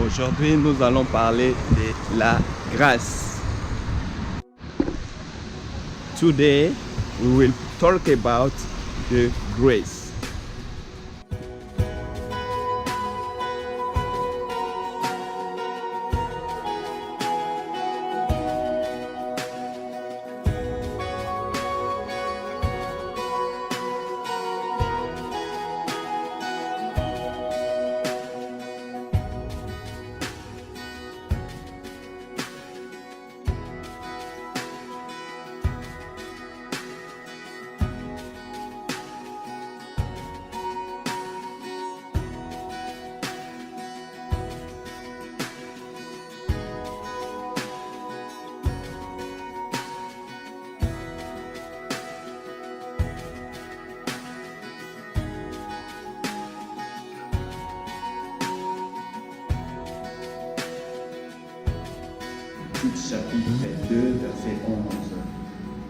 Aujourd'hui, nous allons parler de la grâce. Today, we will talk about the grace. Chapitre 2, verset 11.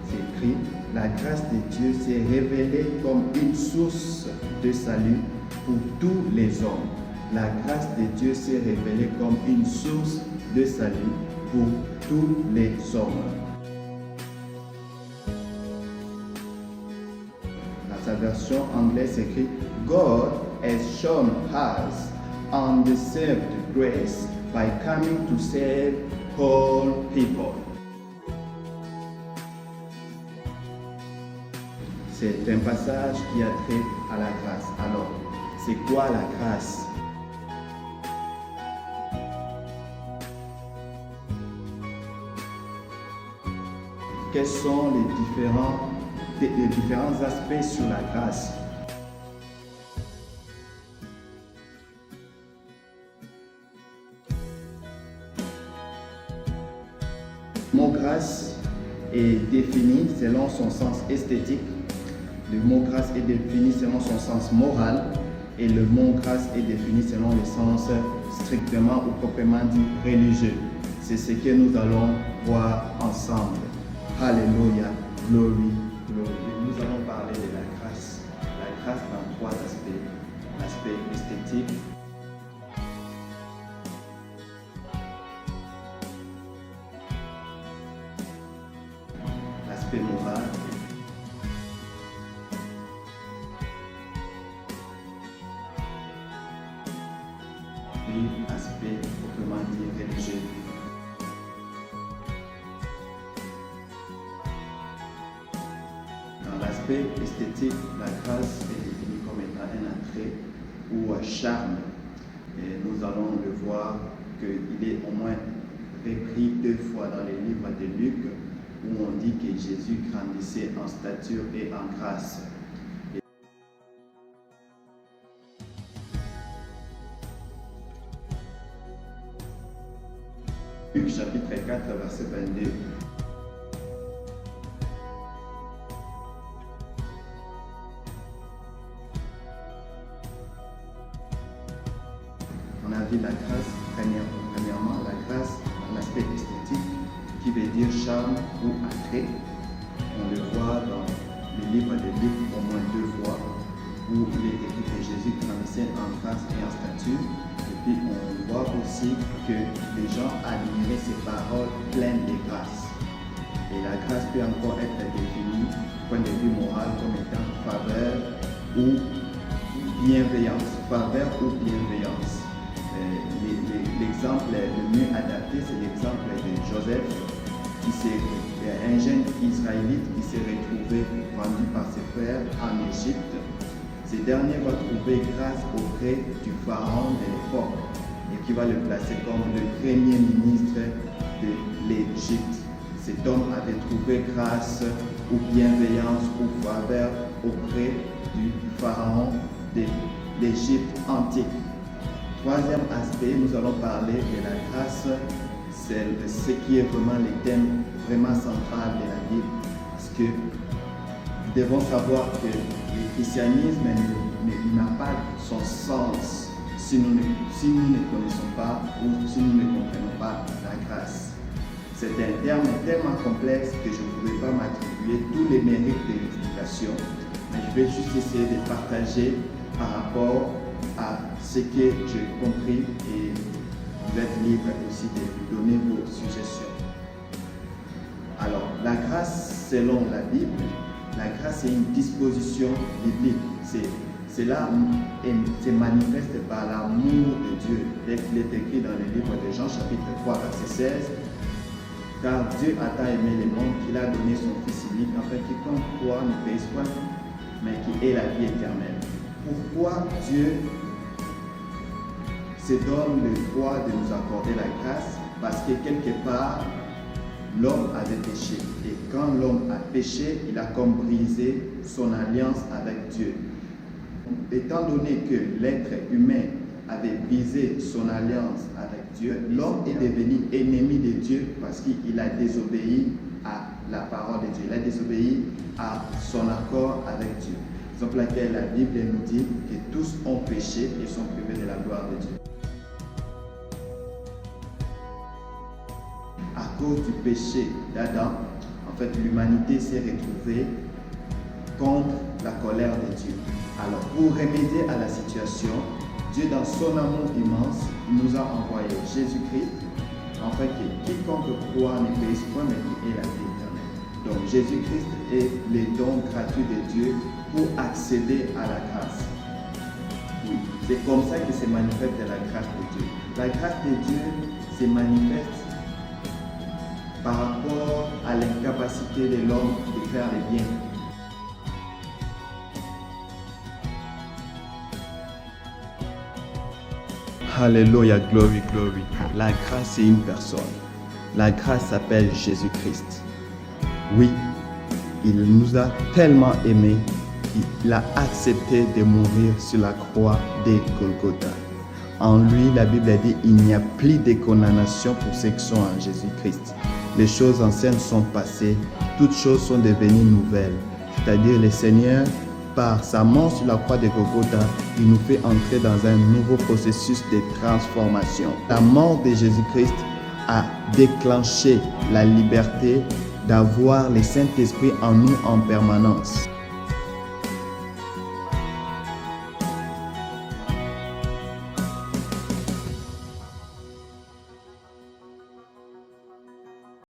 C'est écrit: la grâce de Dieu s'est révélée comme une source de salut pour tous les hommes. La grâce de Dieu s'est révélée comme une source de salut pour tous les hommes. Dans sa version anglaise, c'est écrit: God has shown us undeserved grace by coming to save all people. C'est un passage qui a trait à la grâce. Alors, c'est quoi la grâce? Quels sont les différents aspects sur la grâce? Le mot grâce est défini selon son sens esthétique, le mot grâce est défini selon son sens moral et le mot grâce est défini selon le sens strictement ou proprement dit religieux. C'est ce que nous allons voir ensemble. Alléluia, glory, glory. Nous allons parler de la grâce. La grâce dans trois aspects. L'aspect esthétique, l'aspect moral et l'aspect proprement dit religieux. Dans l'aspect esthétique, la grâce est définie comme étant un attrait ou un charme. Et nous allons le voir qu'il est au moins repris 2 fois dans les livres de Luc, où on dit que Jésus grandissait en stature et en grâce. Luc chapitre 4, verset 22. On a vu la grâce, premièrement, la grâce dans l'aspect esthétique, qui veut dire charme ou attrait. On le voit dans le livre de Luc au moins 2 fois, où il est écrit que Jésus grandissait en grâce et en stature. Et puis on voit aussi que les gens admiraient ses paroles pleines de grâce. Et la grâce peut encore être définie du point de vue moral comme étant faveur ou bienveillance. Faveur ou bienveillance. L'exemple le mieux adapté, c'est l'exemple de Joseph, un jeune israélite qui s'est retrouvé vendu par ses frères en Égypte. Ce dernier va trouver grâce auprès du pharaon de l'époque et qui va le placer comme le premier ministre de l'Égypte. Cet homme avait trouvé grâce ou bienveillance ou faveur auprès du pharaon de l'Égypte antique. Troisième aspect, nous allons parler de la grâce, c'est ce qui est vraiment le thème vraiment central de la Bible. Parce que nous devons savoir que le christianisme n'a pas son sens si nous ne connaissons pas ou si nous ne comprenons pas la grâce. C'est un terme tellement complexe que je ne pourrais pas m'attribuer tous les mérites de l'explication, mais je vais juste essayer de partager par rapport à ce que j'ai compris et libre aussi de donner vos suggestions. Alors, la grâce selon la Bible, la grâce est une disposition biblique. Cela se manifeste par l'amour de Dieu. Il est écrit dans le livre de Jean, chapitre 3, verset 16. Car Dieu a tant aimé le monde qu'il a donné son Fils unique, afin que quiconque croit ne périsse point, mais qui ait la vie éternelle. Pourquoi Dieu se donne le droit de nous accorder la grâce? Parce que quelque part, l'homme avait péché. Et quand l'homme a péché, il a comme brisé son alliance avec Dieu. Étant donné que l'être humain avait brisé son alliance avec Dieu, l'homme est devenu ennemi de Dieu parce qu'il a désobéi à la parole de Dieu. Il a désobéi à son accord avec Dieu. C'est pour laquelle la Bible nous dit que tous ont péché et sont privés de la gloire de Dieu. À cause du péché d'Adam, en fait, l'humanité s'est retrouvée contre la colère de Dieu. Alors, pour remédier à la situation, Dieu, dans son amour immense, nous a envoyé Jésus-Christ, afin que quiconque croit ne périsse point, mais qui ait la vie éternelle. Donc, Jésus-Christ est le don gratuit de Dieu pour accéder à la grâce. Oui, c'est comme ça que se manifeste la grâce de Dieu. La grâce de Dieu se manifeste par rapport à l'incapacité de l'homme de faire le bien. Alléluia, glory, glory. La grâce est une personne. La grâce s'appelle Jésus-Christ. Oui, il nous a tellement aimés qu'il a accepté de mourir sur la croix de Golgotha. En lui, la Bible a dit, il n'y a plus de condamnation pour ceux qui sont en Jésus-Christ. Les choses anciennes sont passées, toutes choses sont devenues nouvelles. C'est-à-dire le Seigneur, par sa mort sur la croix de Golgotha, il nous fait entrer dans un nouveau processus de transformation. La mort de Jésus-Christ a déclenché la liberté d'avoir le Saint-Esprit en nous en permanence.